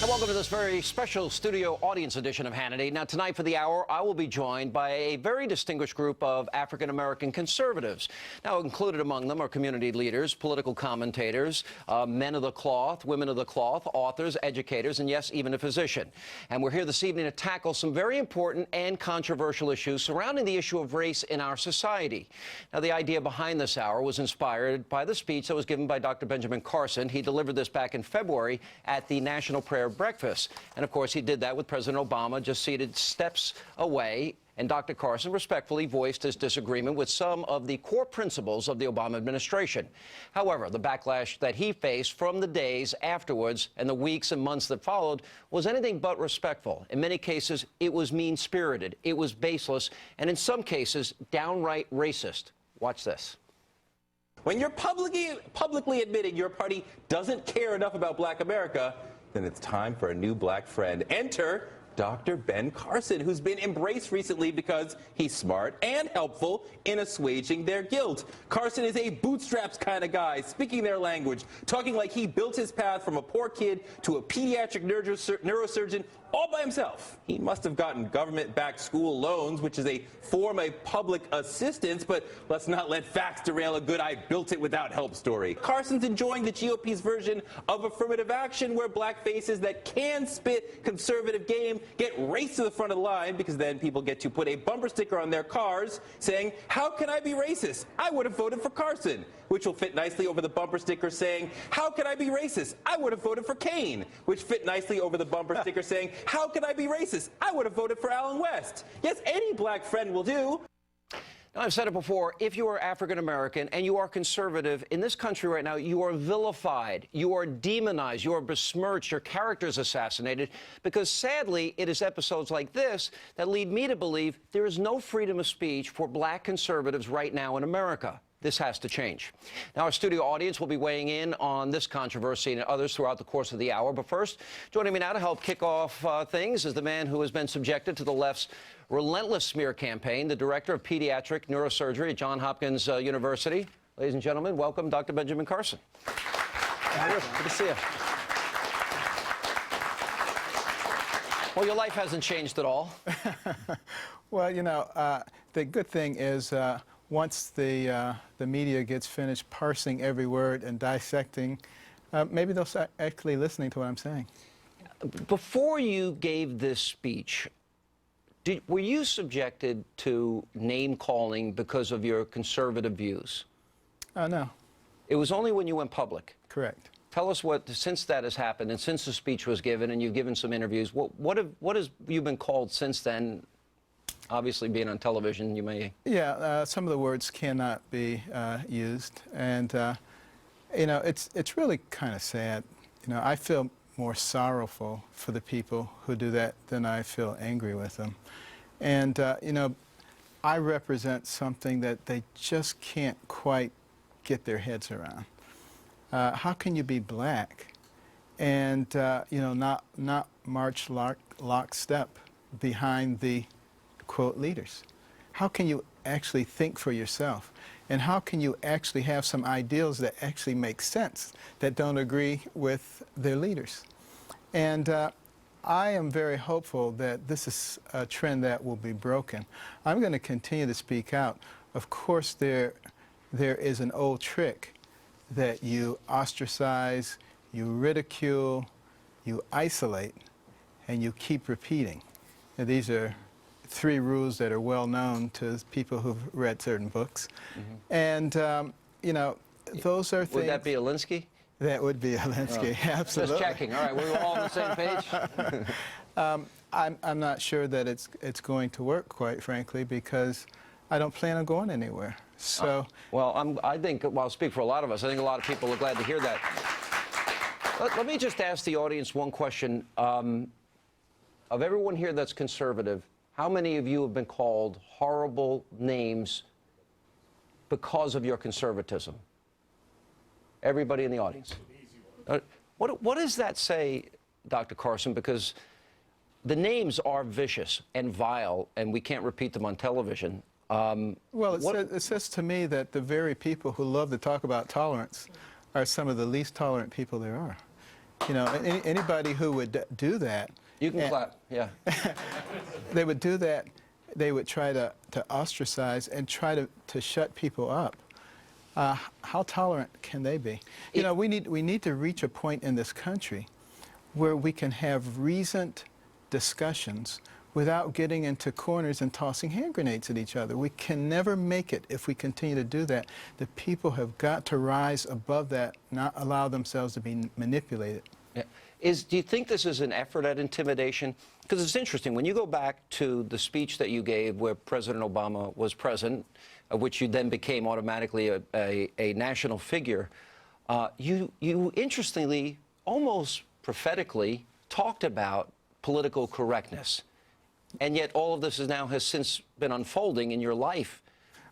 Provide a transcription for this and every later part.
And welcome to this very special studio audience edition of Hannity. Now, tonight for the hour, I will be joined by a very distinguished group of African-American conservatives. Now, included among them are community leaders, political commentators, men of the cloth, women of the cloth, authors, educators, and yes, even a physician. And we're here this evening to tackle some very important and controversial issues surrounding the issue of race in our society. Now, the idea behind this hour was inspired by the speech that was given by Dr. Benjamin Carson. He delivered this back in February at the National Prayer Breakfast. And of course, he did that with President Obama just seated steps away. And Dr. Carson respectfully voiced his disagreement with some of the core principles of the Obama administration. However, the backlash that he faced from the days afterwards and the weeks and months that followed was anything but respectful. In many cases, it was mean-spirited, it was baseless, and in some cases, downright racist. Watch this. When you're publicly admitting your party doesn't care enough about Black America, then it's time for a new black friend. Enter Dr. Ben Carson, who's been embraced recently because he's smart and helpful in assuaging their guilt. Carson is a bootstraps kind of guy, speaking their language, talking like he built his path from a poor kid to a pediatric neurosurgeon all by himself. He must have gotten government-backed school loans, which is a form of public assistance, but let's not let facts derail a good I built it without help story. Carson's enjoying the GOP's version of affirmative action, where black faces that can spit conservative game get raced to the front of the line, because then people get to put a bumper sticker on their cars saying, "How can I be racist? I would have voted for Carson," which will fit nicely over the bumper sticker saying, "How can I be racist? I would have voted for Kane," which fit nicely over the bumper sticker saying, "How can I be racist? I would have voted for Allen West." Yes, any black friend will do. Now, I've said it before, if you are African-American and you are conservative, in this country right now, you are vilified, you are demonized, you are besmirched, your character is assassinated, because sadly, it is episodes like this that lead me to believe there is no freedom of speech for black conservatives right now in America. This has to change. Now, our studio audience will be weighing in on this controversy and others throughout the course of the hour. But first, joining me now to help kick off things is the man who has been subjected to the left's relentless smear campaign, the director of pediatric neurosurgery at Johns Hopkins University. Ladies and gentlemen, welcome Dr. Benjamin Carson. Good to see you. Well, your life hasn't changed at all. Well, you know, the good thing is once the media gets finished parsing every word and dissecting, maybe they'll start actually listening to what I'm saying. Before you gave this speech, were you subjected to name-calling because of your conservative views? No. It was only when you went public. Correct. Tell us what, since that has happened and since the speech was given and you've given some interviews, what has you been called since then? Obviously, being on television, you may... Yeah, some of the words cannot be used. And, you know, it's really kind of sad. You know, I feel more sorrowful for the people who do that than I feel angry with them. And, you know, I represent something that they just can't quite get their heads around. How can you be black and, you know, not march lockstep behind the quote leaders? How can you actually think for yourself? And how can you actually have some ideals that actually make sense, that don't agree with their leaders? And I am very hopeful that this is a trend that will be broken. I'm going to continue to speak out. Of course, there is an old trick that you ostracize, you ridicule, you isolate, and you keep repeating. Now, these are 3 rules that are well known to people who've read certain books. Mm-hmm. And, you know, those are things... Would that be Alinsky? That would be Alinsky, absolutely. Just checking. All right, we're all on the same page? I'm not sure that it's going to work, quite frankly, because I don't plan on going anywhere. So... well, I think, well, I'll speak for a lot of us. I think a lot of people are glad to hear that. Let me just ask the audience one question. Of everyone here that's conservative, how many of you have been called horrible names because of your conservatism? Everybody in the audience. What does that say, Dr. Carson? Because the names are vicious and vile, and we can't repeat them on television. Well, it says to me that the very people who love to talk about tolerance are some of the least tolerant people there are. You know, anybody who would do that. You can clap, yeah. They would do that. They would try to ostracize and try to shut people up. How tolerant can they be? You know, we need to reach a point in this country where we can have reasoned discussions without getting into corners and tossing hand grenades at each other. We can never make it if we continue to do that. The people have got to rise above that, not allow themselves to be manipulated. Yeah. Do you think this is an effort at intimidation? Because it's interesting, when you go back to the speech that you gave where President Obama was present, of which you then became automatically a national figure, you interestingly, almost prophetically, talked about political correctness. And yet all of this has since been unfolding in your life.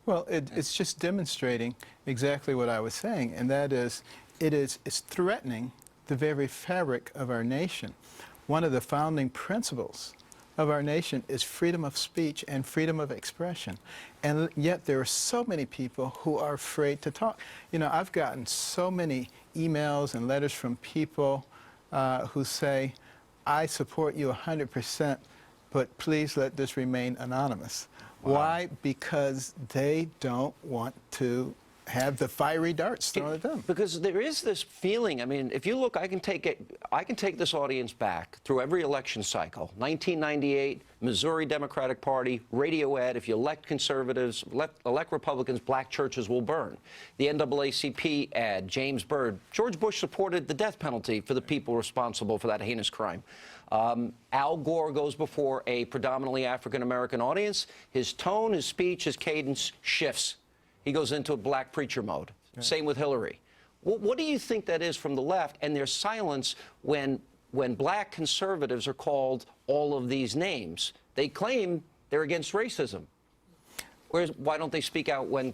Well, it's just demonstrating exactly what I was saying, and that is, it's threatening the very fabric of our nation. One of the founding principles of our nation is freedom of speech and freedom of expression. And yet there are so many people who are afraid to talk. You know, I've gotten so many emails and letters from people who say, I support you 100%, but please let this remain anonymous. Wow. Why? Because they don't want to have the fiery darts thrown at them. Because there is this feeling, I mean, if you look, I can take this audience back through every election cycle. 1998, Missouri Democratic Party, radio ad, if you elect conservatives, elect Republicans, black churches will burn. The NAACP ad, James Byrd, George Bush supported the death penalty for the people responsible for that heinous crime. Al Gore goes before a predominantly African-American audience. His tone, his speech, his cadence shifts. He goes into a black preacher mode. Right. Same with Hillary. What do you think that is from the left and their silence when black conservatives are called all of these names? They claim they're against racism. Why don't they speak out when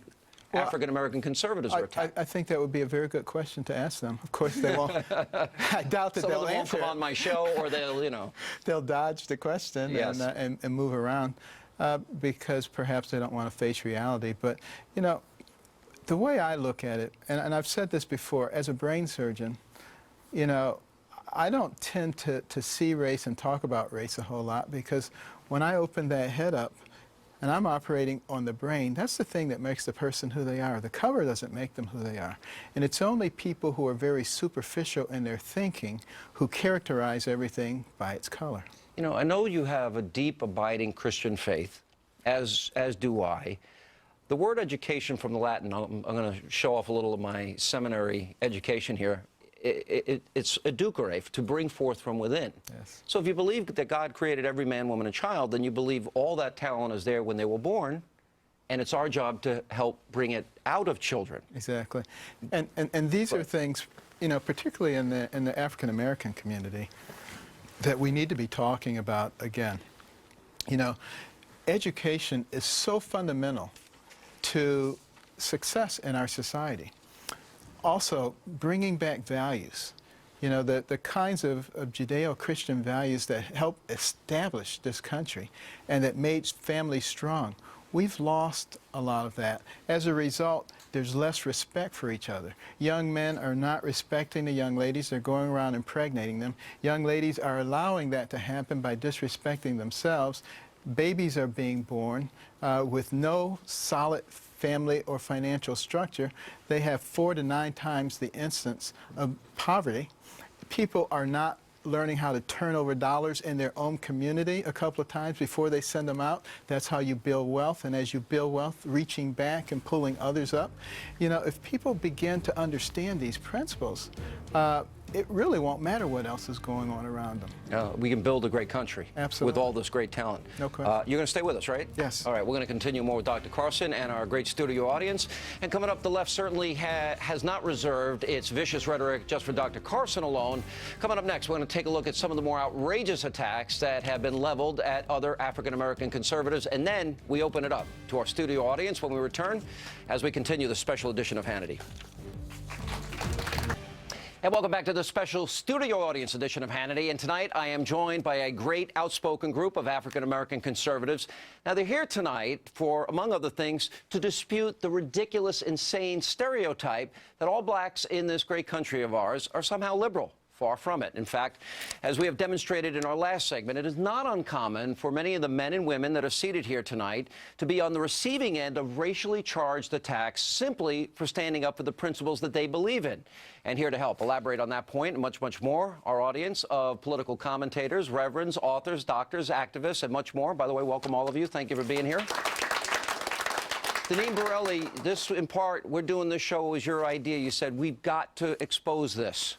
African-American conservatives are attacked? I think that would be a very good question to ask them. Of course, they won't. I doubt that Some they'll of them answer won't come on my show, or they'll, you know. They'll dodge the question. Yes. and move around because perhaps they don't want to face reality. But, you know, the way I look at it, and I've said this before, as a brain surgeon, you know, I don't tend to see race and talk about race a whole lot, because when I open that head up, and I'm operating on the brain, that's the thing that makes the person who they are. The cover doesn't make them who they are. And it's only people who are very superficial in their thinking who characterize everything by its color. You know, I know you have a deep, abiding Christian faith, as do I. The word education from the Latin, I'm going to show off a little of my seminary education here. It's educare, to bring forth from within. Yes. So if you believe that God created every man, woman, and child, then you believe all that talent is there when they were born, and it's our job to help bring it out of children. Exactly. And these are things, you know, particularly in the African-American community, that we need to be talking about again. You know, education is so fundamental to success in our society. Also, bringing back values, you know, the kinds of Judeo-Christian values that helped establish this country and that made families strong. We've lost a lot of that. As a result, there's less respect for each other. Young men are not respecting the young ladies. They're going around impregnating them. Young ladies are allowing that to happen by disrespecting themselves. Babies are being born with no solid family or financial structure. They have 4 to 9 times the incidence of poverty. People are not learning how to turn over dollars in their own community a couple of times before they send them out. That's how you build wealth, and as you build wealth, reaching back and pulling others up. You know, if people begin to understand these principles, it really won't matter what else is going on around them. We can build a great country. Absolutely. With all this great talent. No question. You're going to stay with us, right? Yes. All right, we're going to continue more with Dr. Carson and our great studio audience. And coming up, the left certainly has not reserved its vicious rhetoric just for Dr. Carson alone. Coming up next, we're going to take a look at some of the more outrageous attacks that have been leveled at other African-American conservatives. And then we open it up to our studio audience when we return as we continue the special edition of Hannity. And welcome back to the special studio audience edition of Hannity. And tonight I am joined by a great outspoken group of African-American conservatives. Now they're here tonight for, among other things, to dispute the ridiculous, insane stereotype that all blacks in this great country of ours are somehow liberal, Far from it. In fact, as we have demonstrated in our last segment, it is not uncommon for many of the men and women that are seated here tonight to be on the receiving end of racially charged attacks simply for standing up for the principles that they believe in. And here to help elaborate on that point and much, much more, our audience of political commentators, reverends, authors, doctors, activists, and much more. By the way, welcome all of you. Thank you for being here. Deneen Borelli, this, in part, we're doing this show was your idea. You said, we've got to expose this.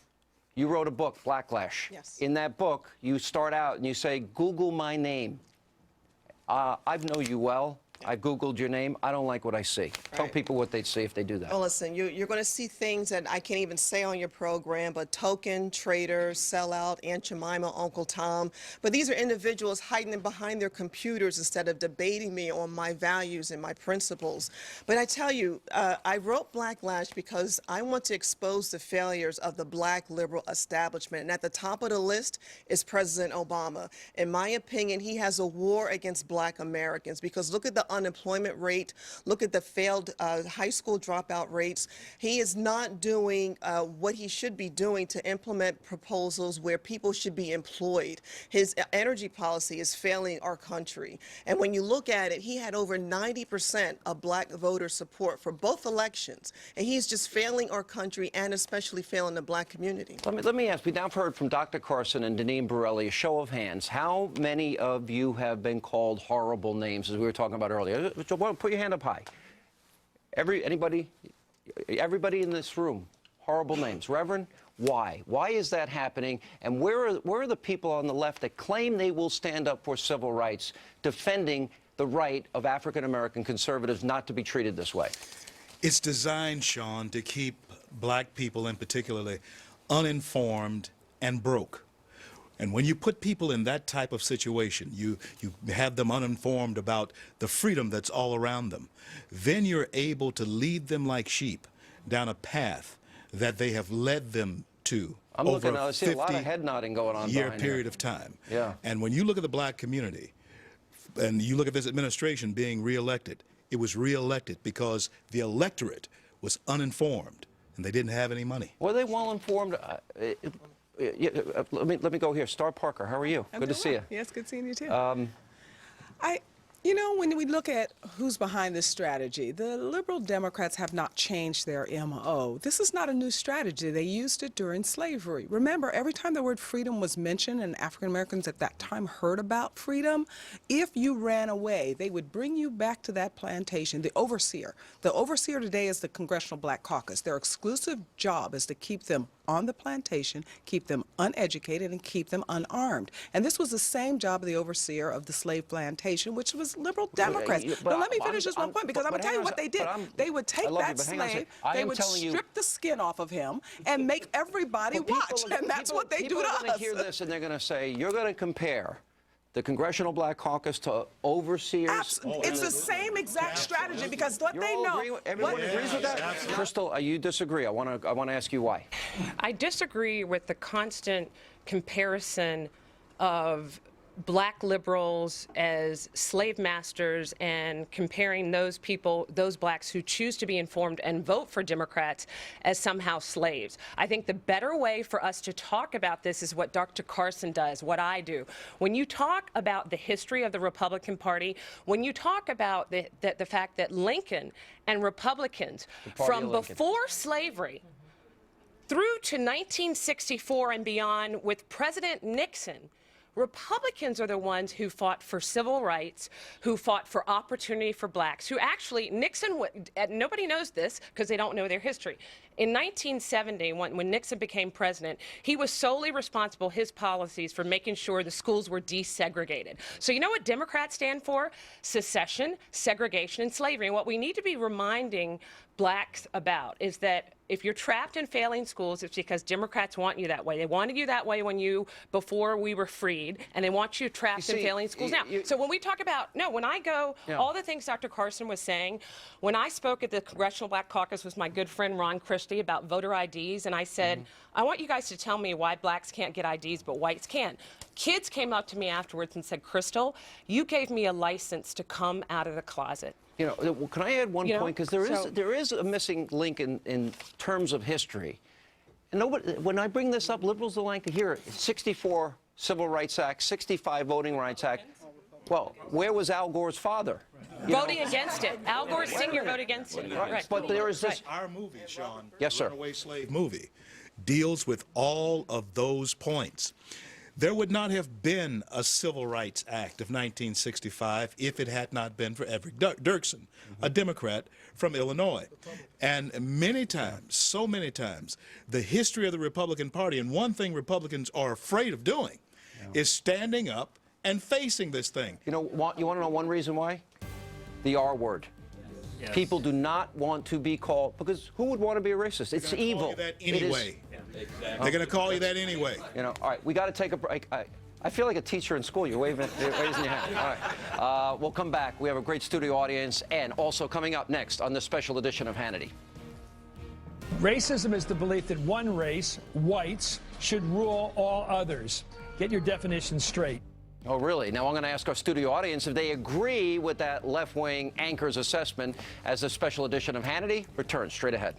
You wrote a book, Blacklash. Yes. In that book, you start out and you say, Google my name. I know you well. I Googled your name. I don't like what I see. Tell people what they'd see if they do that. Well, listen, you're going to see things that I can't even say on your program, but token, traitor, sellout, Aunt Jemima, Uncle Tom. But these are individuals hiding behind their computers instead of debating me on my values and my principles. But I tell you, I wrote Blacklash because I want to expose the failures of the black liberal establishment. And at the top of the list is President Obama. In my opinion, he has a war against black Americans because look at the unemployment rate, look at the failed high school dropout rates. He is not doing what he should be doing to implement proposals where people should be employed. His energy policy is failing our country. And when you look at it, he had over 90% of black voter support for both elections. And he's just failing our country and especially failing the black community. Let me ask, we've now heard from Dr. Carson and Deneen Borelli, a show of hands. How many of you have been called horrible names, as we were talking about earlier? Put your hand up high. Everybody in this room, horrible names. Reverend, why? Why is that happening? And where are the people on the left that claim they will stand up for civil rights, defending the right of African-American conservatives not to be treated this way? It's designed, Sean, to keep black people in particularly uninformed and broke. And when you put people in that type of situation, you have them uninformed about the freedom that's all around them, then you're able to lead them like sheep down a path that they have led them to I'm over looking, I see a lot of head nodding going on year behind period here. of time. Yeah. And when you look at the black community, and you look at this administration being reelected, it was reelected because the electorate was uninformed and they didn't have any money. Were they well informed? Let me go here. Star Parker, how are you? Good to see you. Yes, good seeing you too. You know, when we look at who's behind this strategy, the liberal Democrats have not changed their MO. This is not a new strategy. They used it during slavery. Remember, every time the word freedom was mentioned and African Americans at that time heard about freedom, if you ran away, they would bring you back to that plantation, the overseer. The overseer today is the Congressional Black Caucus. Their exclusive job is to keep them on the plantation, keep them uneducated, and keep them unarmed. And this was the same job of the overseer of the slave plantation, which was liberal Democrats. But let me finish this one point, because I'm going to tell you what they did. They would take that slave, they would strip the skin off of him, and make everybody watch. And that's what they do to us. People are going to hear this, and they're going to say, you're going to compare the Congressional Black Caucus to overseers? It's the same exact strategy, because what they know. Everyone agrees with that? Crystal, you disagree. I want to ask you why. I disagree with the constant comparison of black liberals as slave masters and comparing those people, those blacks who choose to be informed and vote for Democrats, as somehow slaves. I think the better way for us to talk about this is what Dr. Carson does, what I do. When you talk about the history of the Republican Party, when you talk about the fact that Lincoln and Republicans from before slavery through to 1964 and beyond with President Nixon, Republicans are the ones who fought for civil rights, who fought for opportunity for blacks, who actually, Nixon, nobody knows this because they don't know their history. In 1970, when Nixon became president, he was solely responsible, his policies, for making sure the schools were desegregated. So you know what Democrats stand for? Secession, segregation, and slavery. And what we need to be reminding blacks about is that if you're trapped in failing schools, it's because Democrats want you that way. They wanted you that way before we were freed, and they want you trapped in failing schools now. So when we talk about, when I go, all the things Dr. Carson was saying, when I spoke at the Congressional Black Caucus with my good friend Ron Christie about voter IDs, and I said, I want you guys to tell me why blacks can't get IDs but whites can. Kids came up to me afterwards and said, Crystal, you gave me a license to come out of the closet. You know, can I add one point? Because there is a missing link in terms of history. nobody, when I bring this up, liberals don't like to hear it. 64 Civil Rights Act, 65 Voting Rights Act. Well, where was Al Gore's father? Voting against it. Al Gore Sr. voted against it. Right. But there is this. Our movie, Sean, Yes, sir. Runaway Slave movie, deals with all of those points. There would not have been a Civil Rights Act of 1965 if it had not been for Everett Dirksen, a Democrat from Illinois. And many times, so many times, the history of the Republican Party, and one thing Republicans are afraid of doing, is standing up and facing this thing. You want to know one reason why? The R word. Yes. People do not want to be called, because who would want to be a racist? It's evil. Call you that anyway. They're going to call you that anyway. All right, we got to take a break. I feel like a teacher in school. You're raising your hand. All right. We'll come back. We have a great studio audience, and also coming up next on this special edition of Hannity. Racism is the belief that one race, whites, should rule all others. Get your definition straight. Oh, really? Now I'm going to ask our studio audience if they agree with that left-wing anchor's assessment as a special edition of Hannity returns straight ahead.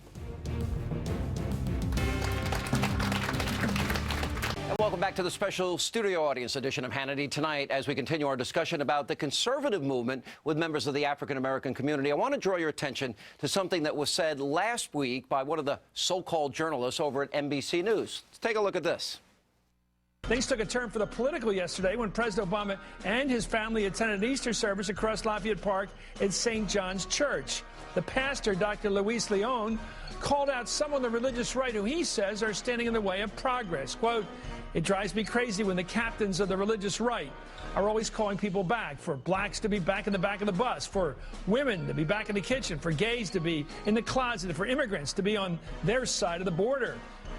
And welcome back to the special studio audience edition of Hannity tonight as we continue our discussion about the conservative movement with members of the African-American community. I want to draw your attention to something that was said last week by one of the so-called journalists over at NBC News. Let's take a look at this. Things took a turn for the political yesterday when President Obama and his family attended an Easter service across Lafayette Park at St. John's Church. The pastor, Dr. Luis Leon, called out some on the religious right who he says are standing in the way of progress. Quote, "It drives me crazy when the captains of the religious right are always calling people back, for blacks to be back in the back of the bus, for women to be back in the kitchen, for gays to be in the closet, and for immigrants to be on their side of the border."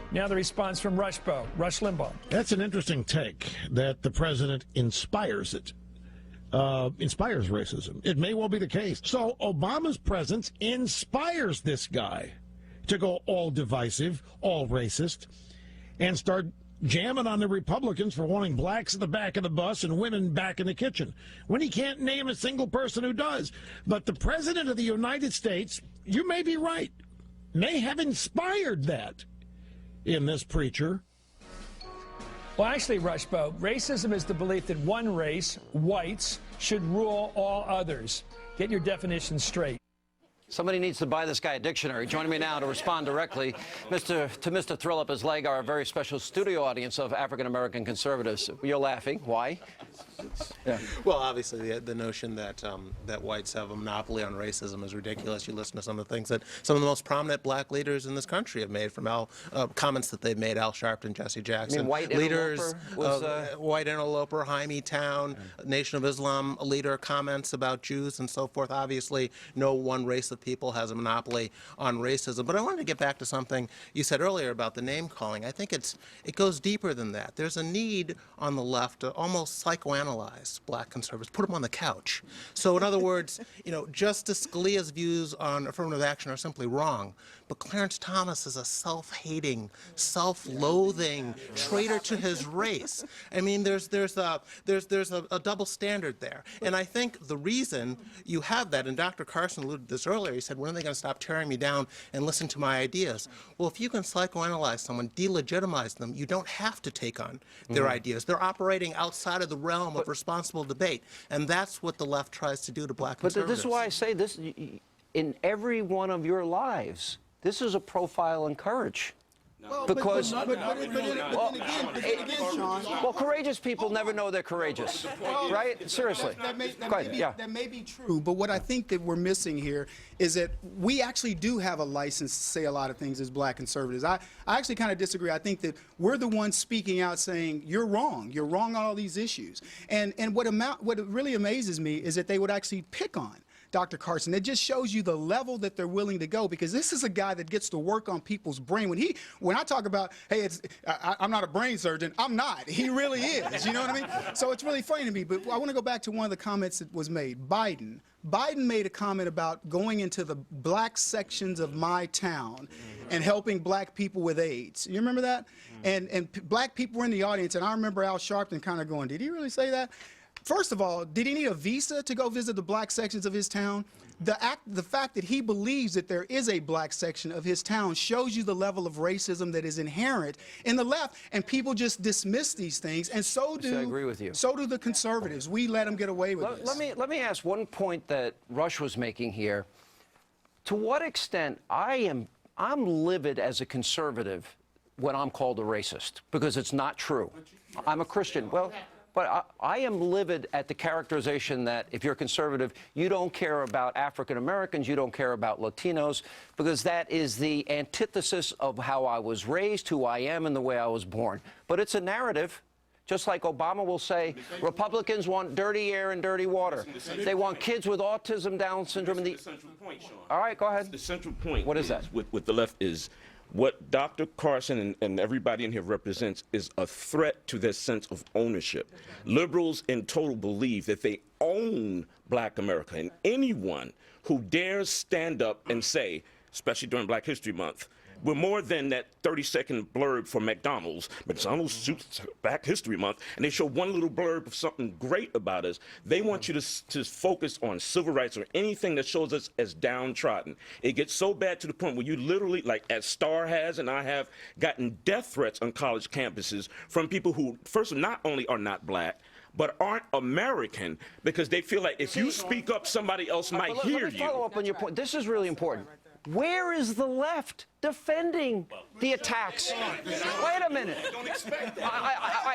Now the response from Rush Limbaugh. That's an interesting take, that the president inspires it. Inspires racism. It may well be the case. So Obama's presence inspires this guy to go all divisive, all racist, and start jamming on the Republicans for wanting blacks in the back of the bus and women back in the kitchen, when he can't name a single person who does. But the president of the United States, you may be right, may have inspired that in this preacher. Well, actually, Rushbo, racism is the belief that one race, whites, should rule all others. Get your definition straight. Somebody needs to buy this guy a dictionary. Joining me now to respond directly, Mr. Thrill Up His Leg, our very special studio audience of African-American conservatives. You're laughing. Why? Yeah. Well, obviously, the notion that that whites have a monopoly on racism is ridiculous. You listen to some of the things that some of the most prominent black leaders in this country have made, from comments that they've made, Al Sharpton, Jesse Jackson. I mean, white leaders, was, White Interloper, Jaime Town, Nation of Islam leader comments about Jews and so forth. Obviously, no one race of people has a monopoly on racism. But I wanted to get back to something you said earlier about the name calling. I think it goes deeper than that. There's a need on the left to almost psychoanalyze black conservatives, put them on the couch. So in other words, Justice Scalia's views on affirmative action are simply wrong, but Clarence Thomas is a self-hating, self-loathing traitor to his race. I mean, there's a double standard there. And I think the reason you have that, and Dr. Carson alluded to this earlier, he said, when are they going to stop tearing me down and listen to my ideas? Well, if you can psychoanalyze someone, delegitimize them, you don't have to take on their ideas. They're operating outside of the realm of responsible debate, and that's what the left tries to do to black conservatives. But this is why I say this, in every one of your lives, this is a profile in courage. Because well, courageous people never know they're courageous, right? Seriously. That may be true, but what I think that we're missing here is that we actually do have a license to say a lot of things as black conservatives. I actually kind of disagree. I think that we're the ones speaking out saying, you're wrong on all these issues. And what really amazes me is that they would actually pick on Dr. Carson. It just shows you the level that they're willing to go, because this is a guy that gets to work on people's brain. When I talk about, hey, I'm not a brain surgeon, I'm not. He really is. You know what I mean? So it's really funny to me. But I want to go back to one of the comments that was made. Biden made a comment about going into the black sections of my town and helping black people with AIDS. You remember that? And black people were in the audience, and I remember Al Sharpton kind of going, did he really say that? First of all, did he need a visa to go visit the black sections of his town? The fact that he believes that there is a black section of his town shows you the level of racism that is inherent in the left, and people just dismiss these things, and so do I agree with you. So do the conservatives. We let them get away with this. Let me ask one point that Rush was making here. To what extent I'm livid as a conservative when I'm called a racist, because it's not true. I'm a Christian. Well, but I am livid at the characterization that if you're conservative, you don't care about African Americans, you don't care about Latinos, because that is the antithesis of how I was raised, who I am, and the way I was born. But it's a narrative. Just like Obama will say, Republicans want dirty air and dirty water. They want kids with autism, Down syndrome. The central point, Sean. All right, go ahead. The central point. What is that? With the left is what Dr. Carson and everybody in here represents is a threat to their sense of ownership. Liberals in total believe that they own Black America, and anyone who dares stand up and say, especially during Black History Month, we're more than that 30-second blurb for McDonald's. McDonald's shoots Black History Month, and they show one little blurb of something great about us. They want you to focus on civil rights or anything that shows us as downtrodden. It gets so bad to the point where you literally, like as Starr has and I have, gotten death threats on college campuses from people who, first, not only are not Black, but aren't American, because they feel like if you speak up, somebody else might hear you. Let me follow up on your point. This is really important. Where is the left defending the attacks? Wait a minute.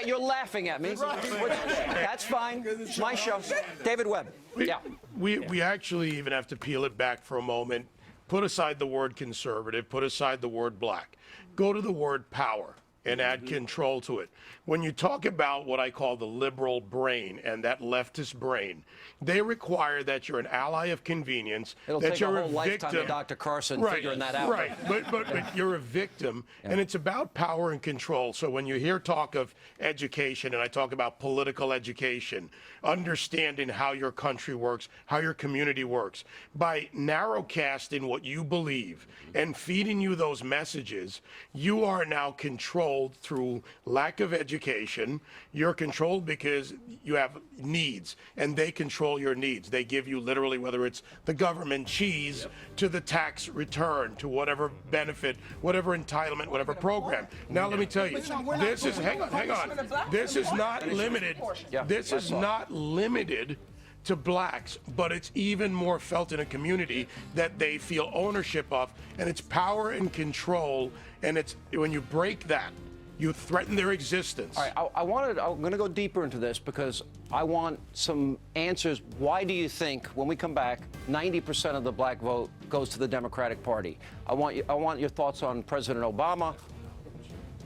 You're laughing at me. That's fine. It's my show. David Webb. Yeah. We actually even have to peel it back for a moment. Put aside the word conservative. Put aside the word black. Go to the word power and add control to it. When you talk about what I call the liberal brain and that leftist brain, they require that you're an ally of convenience, It'll that take you're a whole lifetime victim. of Dr. Carson figuring that out. Right, but you're a victim, and it's about power and control. So when you hear talk of education, and I talk about political education, understanding how your country works, how your community works, by narrowcasting what you believe and feeding you those messages, you are now controlled through lack of education. You're controlled because you have needs, and they control your needs. They give you literally, whether it's the government cheese to the tax return to whatever benefit, whatever entitlement, whatever program. Now let me tell you, this is, hang on. This is not limited. This is not limited to blacks, but it's even more felt in a community that they feel ownership of, and it's power and control, and it's when you break that, you threaten their existence. All right, I'm going to go deeper into this because I want some answers. Why do you think, when we come back, 90% of the black vote goes to the Democratic Party? I want your thoughts on President Obama,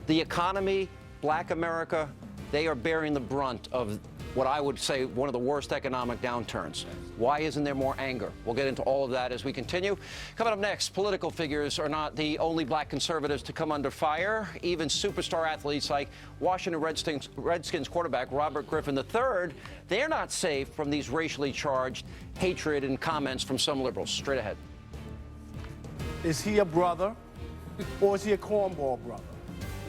the economy, Black America. They are bearing the brunt of what I would say one of the worst economic downturns. Why isn't there more anger? We'll get into all of that as we continue. Coming up next, political figures are not the only black conservatives to come under fire. Even superstar athletes like Washington Redskins quarterback Robert Griffin III, they're not safe from these racially charged hatred and comments from some liberals. Straight ahead. Is he a brother or is he a cornball brother?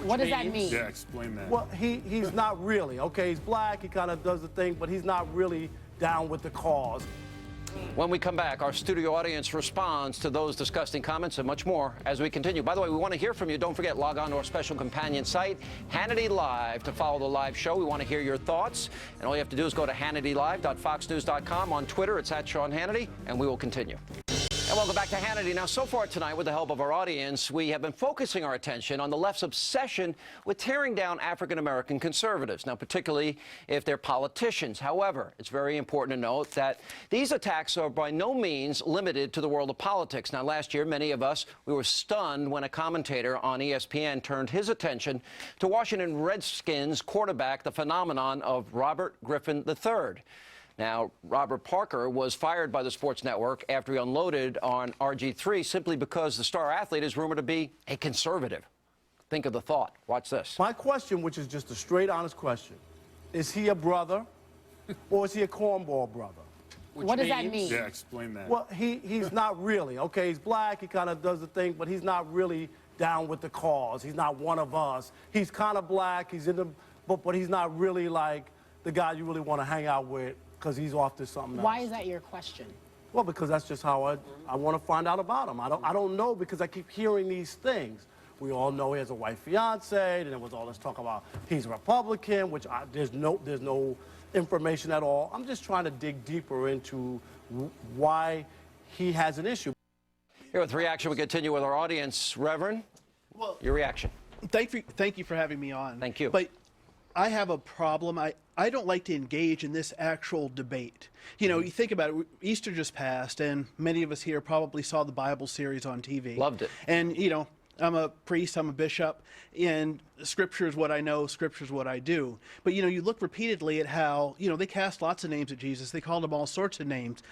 What does that mean? Yeah, explain that. Well, he's not really. Okay, he's black, he kind of does the thing, but he's not really down with the cause. When we come back, our studio audience responds to those disgusting comments and much more as we continue. By the way, we want to hear from you. Don't forget, log on to our special companion site, Hannity Live, to follow the live show. We want to hear your thoughts. And all you have to do is go to HannityLive.foxnews.com. On Twitter, it's @SeanHannity, and we will continue. And welcome back to Hannity. Now, so far tonight, with the help of our audience, we have been focusing our attention on the left's obsession with tearing down African-American conservatives, now particularly if they're politicians. However, it's very important to note that these attacks are by no means limited to the world of politics. Now, last year, many of us, we were stunned when a commentator on ESPN turned his attention to Washington Redskins quarterback, the phenomenon of Robert Griffin III. Now, Robert Parker was fired by the sports network after he unloaded on RG3 simply because the star athlete is rumored to be a conservative. Think of the thought. Watch this. My question, which is just a straight, honest question, is he a brother or is he a cornball brother? What does that mean? Yeah, explain that. Well, he's not really. Okay, he's black, he kind of does the thing, but he's not really down with the cause. He's not one of us. He's kind of black, he's in the, but he's not really like the guy you really want to hang out with because he's off to something else. Why is that your question? Well, because that's just how I want to find out about him. I don't know because I keep hearing these things. We all know he has a white fiance, and there was all this talk about he's a Republican, which there's no information at all. I'm just trying to dig deeper into why he has an issue. Here with reaction, we continue with our audience. Reverend, your reaction. Thank you for having me on. Thank you. But I have a problem. I don't like to engage in this actual debate. You know, you think about it, Easter just passed, and many of us here probably saw the Bible series on TV. Loved it. And, you know, I'm a priest, I'm a bishop, and Scripture is what I know, Scripture is what I do. But, you know, you look repeatedly at how, you know, they cast lots of names at Jesus. They called him all sorts of names.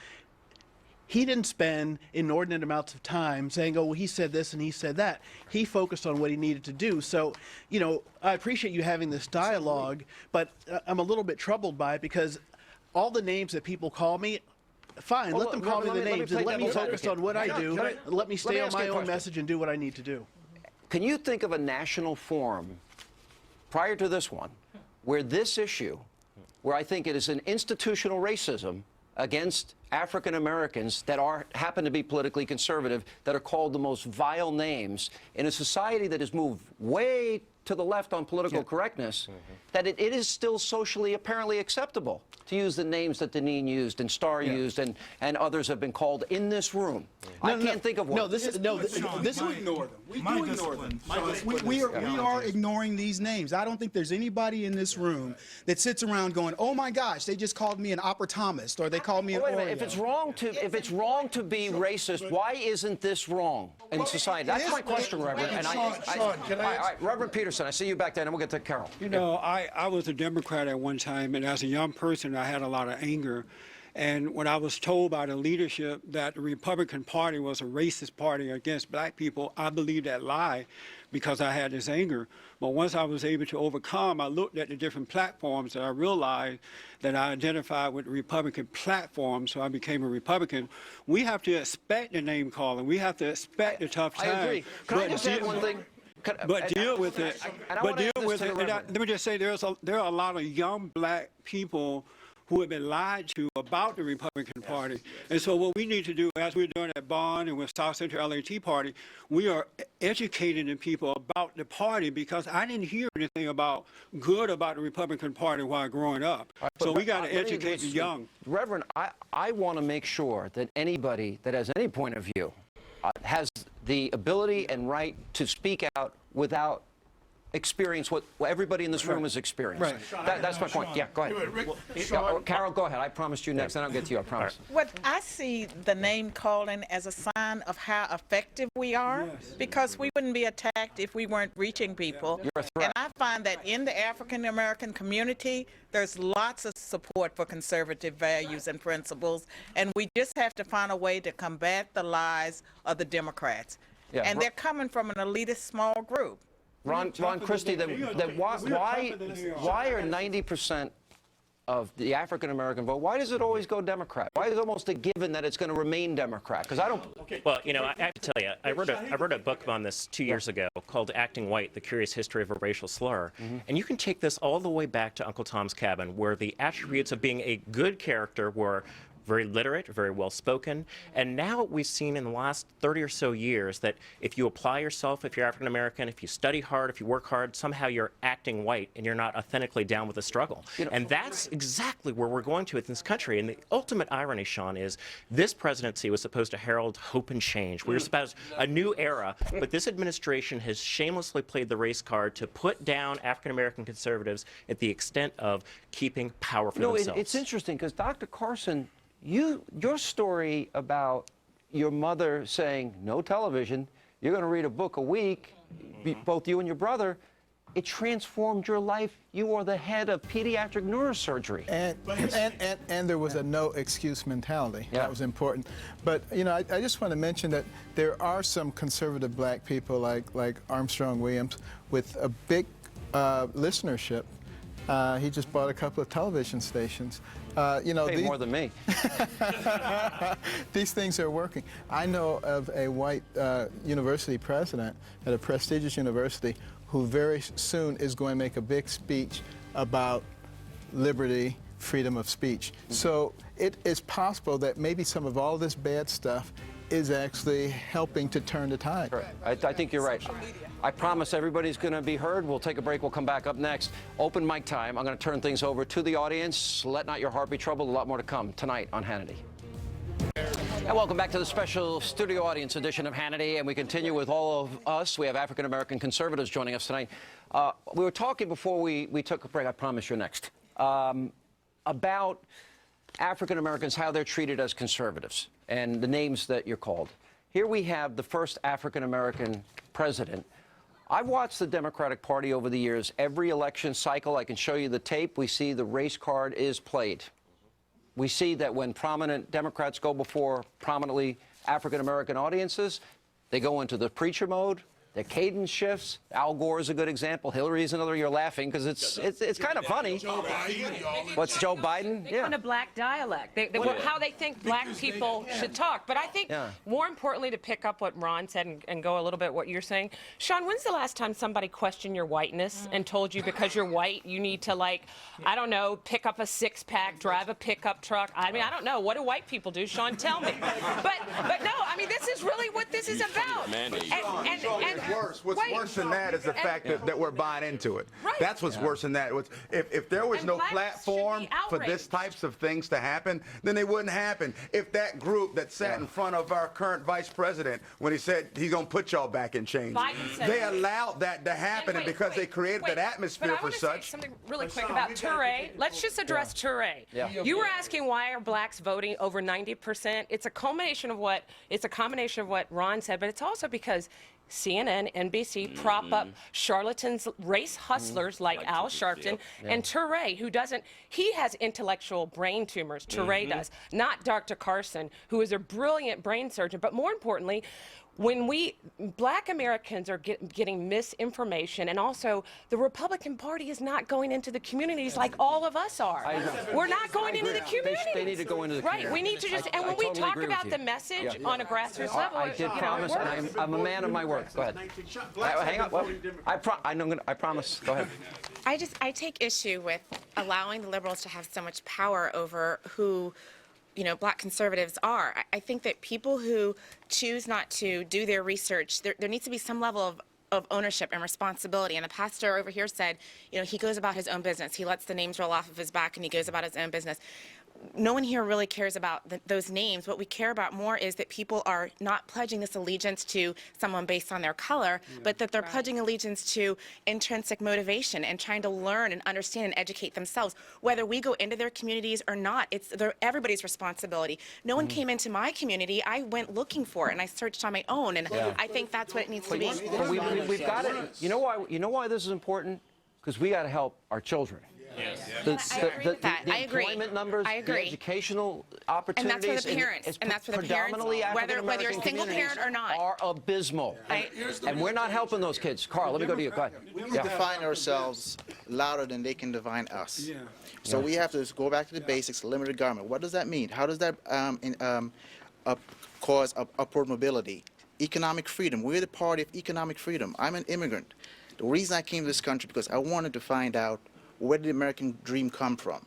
He didn't spend inordinate amounts of time saying, oh, well, he said this and he said that. He focused on what he needed to do. So, you know, I appreciate you having this dialogue, but I'm a little bit troubled by it because all the names that people call me, fine, let them call me the names and let me focus on what I do. Let me stay on my own message and do what I need to do. Can you think of a national forum prior to this one where this issue, where I think it is an institutional racism against African Americans that happen to be politically conservative, that are called the most vile names in a society that has moved way to the left on political correctness, that it is still socially apparently acceptable to use the names that Deneen used and Starr used and others have been called in this room. I can't think of one. We ignore them. We do ignore them. We are ignoring these names. I don't think there's anybody in this room that sits around going, "Oh my gosh, they just called me an opportunist," or they called me an Wait a Oreo. minute. If it's wrong to be racist, why isn't this wrong in society? That's my question, Reverend. And Sean, can I all right, Reverend Peterson, I see you back there, and we'll get to Carol. You know, I was a Democrat at one time, and as a young person, I had a lot of anger. And when I was told by the leadership that the Republican Party was a racist party against black people, I believed that lie because I had this anger. But once I was able to overcome, I looked at the different platforms and I realized that I identified with the Republican platform, so I became a Republican. We have to expect the name calling. We have to expect the tough times. I agree. Can I just add one thing? But deal with it. But deal with it. Let me just say, there are a lot of young black people who have been lied to about the Republican Party. And so what we need to do, as we're doing at Bond and with South Central LA Tea Party, we are educating the people about the party because I didn't hear anything good about the Republican Party while growing up. Right, so we got to educate the young. Reverend, I want to make sure that anybody that has any point of view has the ability and right to speak out without experience what everybody in this room has experienced. Right. That's my point. Yeah, go ahead. Carol, go ahead. I promised you next, then I'll get to you, I promise. What I see the name calling as a sign of how effective we are, because we wouldn't be attacked if we weren't reaching people. You're a threat. And I find that in the African American community, there's lots of support for conservative values and principles, and we just have to find a way to combat the lies of the Democrats. Yeah, and they're coming from an elitist small group. Ron Christie, why are 90% of the African American vote, why does it always go Democrat? Why is it almost a given that it's going to remain Democrat? Because I don't. Well, you know, I have to tell you, I wrote a book on this 2 years ago called Acting White: The Curious History of a Racial Slur. And you can take this all the way back to Uncle Tom's Cabin, where the attributes of being a good character were very literate, very well-spoken. And now we've seen in the last 30 or so years that if you apply yourself, if you're African American, if you study hard, if you work hard, somehow you're acting white and you're not authentically down with the struggle. And that's exactly where we're going to in this country. And the ultimate irony, Sean, is this presidency was supposed to herald hope and change. We were supposed a new era, but this administration has shamelessly played the race card to put down African American conservatives at the extent of keeping power for themselves. It's interesting because Dr. Carson, your story about your mother saying no television, you're going to read a book a week, both you and your brother, it transformed your life. You are the head of pediatric neurosurgery. And there was a no excuse mentality. That was important. But you know, I just want to mention that there are some conservative black people like Armstrong Williams with a big listenership. He just bought a couple of television stations. You know, pay more than me. These things are working. I know of a white university president at a prestigious university who very soon is going to make a big speech about liberty, freedom of speech. So it is possible that maybe some of all this bad stuff is actually helping to turn the tide. I think you're right. I promise everybody's going to be heard. We'll take a break. We'll come back up next. Open mic time. I'm going to turn things over to the audience. Let not your heart be troubled. A lot more to come tonight on Hannity. And welcome back to the special studio audience edition of Hannity. And we continue with all of us. We have African-American conservatives joining us tonight. We were talking before we took a break. I promise you're next. About African Americans, how they're treated as conservatives, and the names that you're called. Here we have the first African American president. I've watched the Democratic Party over the years. Every election cycle, I can show you the tape, we see the race card is played. We see that when prominent Democrats go before prominently African American audiences, they go into the preacher mode. The cadence shifts. Al Gore is a good example. Hillary's another. You're laughing because it's kind of funny. What's Joe Biden? They want a black dialect. How they think black people should talk. But I think more importantly, to pick up what Ron said and go a little bit what you're saying, Sean, when's the last time somebody questioned your whiteness and told you because you're white you need to, like, I don't know, pick up a six-pack, drive a pickup truck? I mean, I don't know. What do white people do? Sean, tell me. But no, I mean, this is really what this is about. What's worse than that is the fact that we're buying into it. Right. That's what's worse than that. If there was no platform for this types of things to happen, then they wouldn't happen. If that group that sat in front of our current vice president when he said he's going to put y'all back in chains, they allowed that to happen, and because they created that atmosphere for such. Say something really quick about Touré. Let's just address Touré. You were asking why are blacks voting over 90%. It's a combination of what Ron said, but it's also because CNN, NBC prop up charlatans, race hustlers like Al Sharpton and Touré, who doesn't, he has intellectual brain tumors, Touré does, not Dr. Carson, who is a brilliant brain surgeon, but more importantly, when black Americans are getting misinformation, and also the Republican Party is not going into the communities like all of us are. We're not going into the communities. They need to go into the communities. Right, we need to just, and when we talk about the message on a grassroots level, I did promise, and I'm a man of my word. Go ahead. Hang on. Well, I promise. Go ahead. I take issue with allowing the liberals to have so much power over who black conservatives are. I think that people who choose not to do their research, there needs to be some level of ownership and responsibility. And the pastor over here said, he goes about his own business. He lets the names roll off of his back and he goes about his own business. No one here really cares about those names. What we care about more is that people are not pledging this allegiance to someone based on their color, but that they're pledging allegiance to intrinsic motivation and trying to learn and understand and educate themselves. Whether we go into their communities or not, it's everybody's responsibility. No one came into my community. I went looking for it, and I searched on my own, and I think that's what it needs to be. But we've got it. You know why this is important? Because we got to help our children. I agree. Employment numbers, the educational opportunities, and that's for the parents, whether you're a single parent or not, are abysmal. And we're not helping those kids. Carl, let me go to you. Go ahead. We define ourselves louder than they can define us. So we have to go back to the basics. Limited government. What does that mean? How does that cause upward mobility? Economic freedom. We're the party of economic freedom. I'm an immigrant. The reason I came to this country because I wanted to find out where did the American dream come from?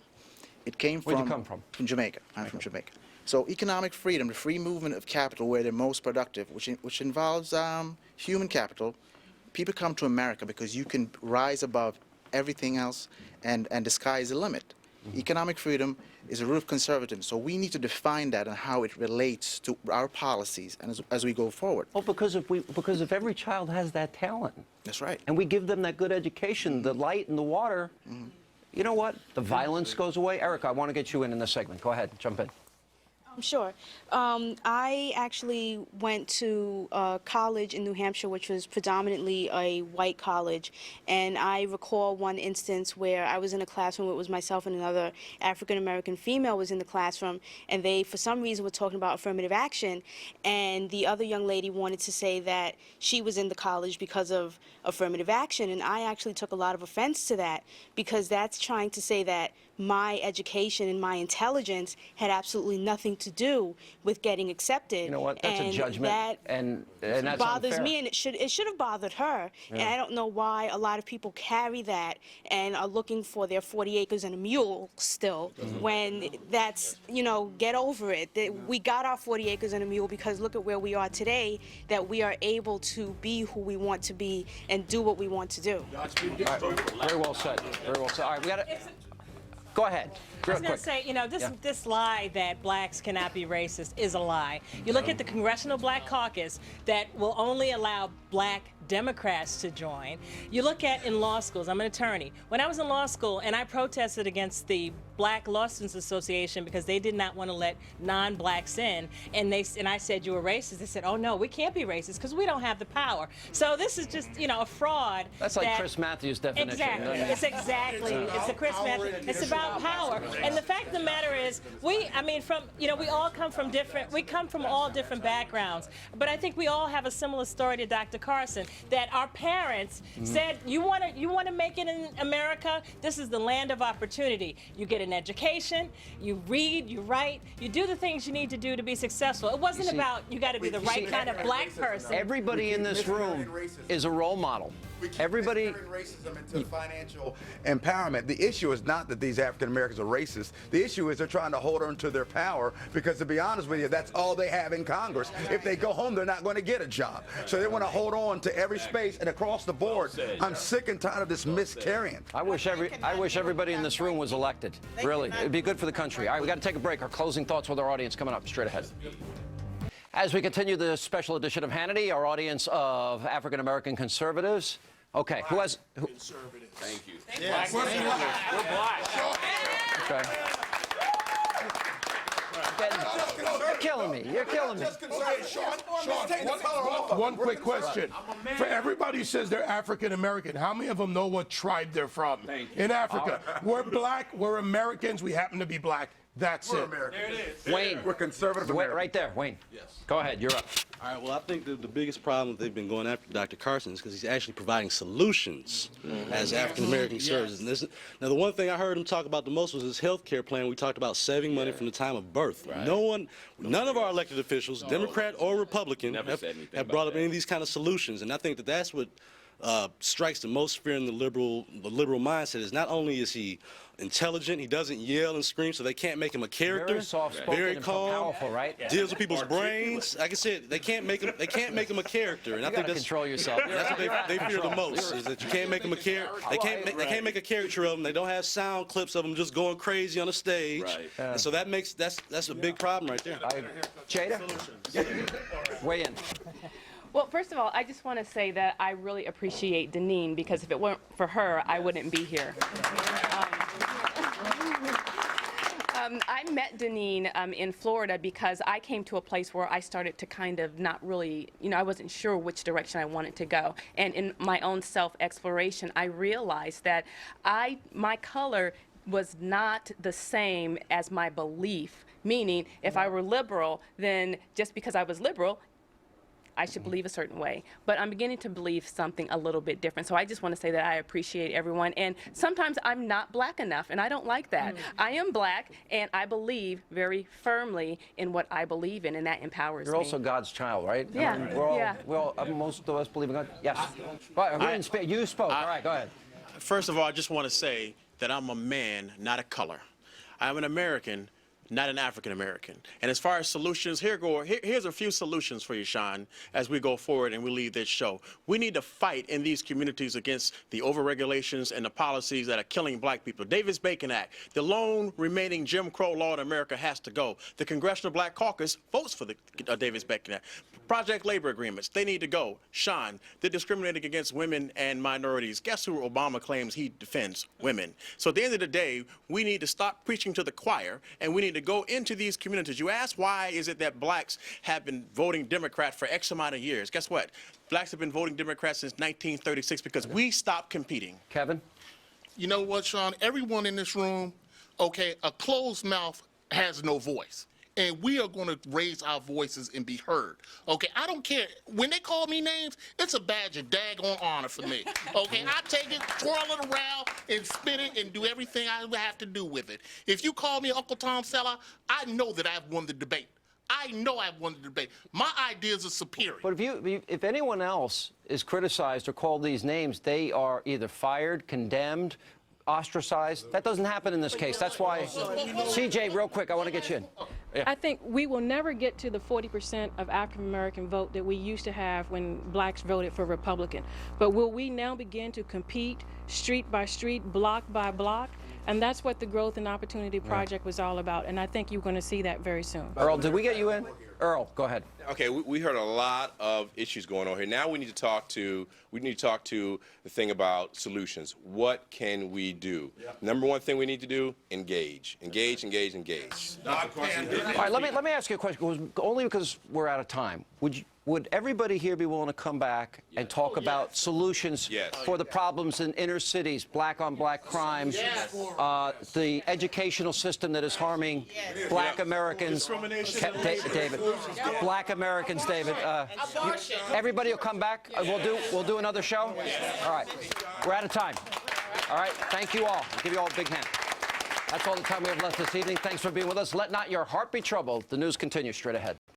It came from... Where'd you come from? From Jamaica. I'm from Jamaica. So economic freedom, the free movement of capital where they're most productive, which involves human capital. People come to America because you can rise above everything else, and the sky is the limit. Economic freedom is a root of conservatism. So we need to define that and how it relates to our policies and as we go forward. Well, because if every child has that talent. That's right. And we give them that good education, the light and the water, you know what? The violence goes away. Erica, I want to get you in this segment. Go ahead. Jump in. Sure. I actually went to college in New Hampshire, which was predominantly a white college, and I recall one instance where I was in a classroom. It was myself and another African-American female was in the classroom, and they, for some reason, were talking about affirmative action, and the other young lady wanted to say that she was in the college because of affirmative action, and I actually took a lot of offense to that because that's trying to say that my education and my intelligence had absolutely nothing to to do with getting accepted. You know what? That's a and judgment, that and that's bothers unfair. me, and it should have bothered her. And I don't know why a lot of people carry that and are looking for their 40 acres and a mule still, when that's, you know, get over it. We got our 40 acres and a mule because look at where we are today, that we are able to be who we want to be and do what we want to do. All right. Very well said. Very well said. All right, we got to go ahead. I was going to say, you know, this lie that blacks cannot be racist is a lie. You look at the Congressional Black Caucus that will only allow black Democrats to join. You look at in law schools, I'm an attorney. When I was in law school and I protested against the Black Law Students Association because they did not want to let non-blacks in, and I said, you were racist. They said, oh no, we can't be racist because we don't have the power. So this is just, you know, a fraud. That's like Chris Matthews' definition. Exactly. It's exactly. It's a Chris Matthews. It's about power. And the fact of the matter is, we all come from all different backgrounds. But I think we all have a similar story to Dr. Carson, that our parents said, you want to make it in America? This is the land of opportunity. You get an education, you read, you write, you do the things you need to do to be successful. It wasn't about you got to be the right kind of black person. Everybody in this room is a role model. Everybody. Racism into financial empowerment. The issue is not that these African Americans are racist. The issue is they're trying to hold on to their power because, to be honest with you, that's all they have in Congress. If they go home, they're not going to get a job. So they want to hold on to every space and across the board. I'm sick and tired of this miscarrying. I wish everybody in this room was elected. Really, it'd be good for the country. All right, we got to take a break. Our closing thoughts with our audience coming up straight ahead. As we continue the special edition of Hannity, our audience of African American conservatives. Okay, who has? Conservative. Thank you. Yes. We're black. Okay. You're killing me. You're killing me. One quick question. For everybody who says they're African American, how many of them know what tribe they're from? In Africa. We're black, we're Americans, we happen to be black. That's it. There it is. Wayne. We're conservative Americans. Right there, Wayne. Yes. Go ahead, you're up. All right, well, I think the biggest problem they've been going after Dr. Carson is because he's actually providing solutions as African-American services. Now, the one thing I heard him talk about the most was his health care plan. We talked about saving money from the time of birth. Right. None of our elected officials, Democrat or Republican, have brought up any of these kind of solutions. And I think that's what strikes the most fear in the liberal mindset is not only is he intelligent, he doesn't yell and scream, so they can't make him a character. Very soft-spoken, very calm, powerful, right? Deals with people's brains. Like I said, they can't make him a character. And I think that's control yourself. That's what they fear the most is that you can't make him a character. They can't make a caricature of him. They don't have sound clips of him just going crazy on the stage. Right. And so that's a big problem right there. Jada, weigh in. Well, first of all, I just want to say that I really appreciate Deneen because if it weren't for her, I wouldn't be here. I met Deneen in Florida because I came to a place where I started to kind of not really, I wasn't sure which direction I wanted to go. And in my own self-exploration, I realized that my color was not the same as my belief, meaning if I were liberal, then just because I was liberal, I should believe a certain way. But I'm beginning to believe something a little bit different. So I just want to say that I appreciate everyone. And sometimes I'm not black enough, and I don't like that. I am black, and I believe very firmly in what I believe in, and that empowers me. You're also God's child, right? Yeah. I mean, most of us believe in God. Yes. You spoke. All right, go ahead. First of all, I just want to say that I'm a man, not a color. I'm an American, not an African American. And as far as solutions, here's a few solutions for you, Sean, as we go forward and we leave this show. We need to fight in these communities against the overregulations and the policies that are killing black people. Davis-Bacon Act, the lone remaining Jim Crow law in America has to go. The Congressional Black Caucus votes for the Davis-Bacon Act. Project labor agreements, they need to go. Sean, they're discriminating against women and minorities. Guess who Obama claims he defends? Women. So at the end of the day, we need to stop preaching to the choir, and we need to go into these communities. You ask why is it that blacks have been voting Democrat for X amount of years? Guess what? Blacks have been voting Democrat since 1936 because we stopped competing. Kevin? You know what, Sean? Everyone in this room, okay, a closed mouth has no voice. and we are going to raise our voices and be heard. Okay, I don't care. When they call me names, it's a badge of daggone honor for me. Okay, I take it, twirl it around, and spin it, and do everything I have to do with it. If you call me Uncle Tom Seller, I know that I've won the debate. I know I've won the debate. My ideas are superior. But if anyone else is criticized or called these names, they are either fired, condemned, ostracized. That doesn't happen in this case. That's why, CJ, real quick, I want to get you in. Yeah. I think we will never get to the 40% of African American vote that we used to have when blacks voted for Republican. But will we now begin to compete street by street, block by block? And that's what the Growth and Opportunity Project was all about. And I think you're going to see that very soon. Earl, did we get you in? Earl, go ahead. Okay, we heard a lot of issues going on here. Now we need to talk to the thing about solutions. What can we do? Number one thing we need to do, engage. Engage, engage, engage. All right, let me ask you a question, only because we're out of time. Would everybody here be willing to come back and talk about solutions for the problems in inner cities, black-on-black crime, the educational system that is harming black Americans? David, black Americans, David. Everybody will come back. We'll do another show. All right, we're out of time. All right, thank you all. I'll give you all a big hand. That's all the time we have left this evening. Thanks for being with us. Let not your heart be troubled. The news continues straight ahead.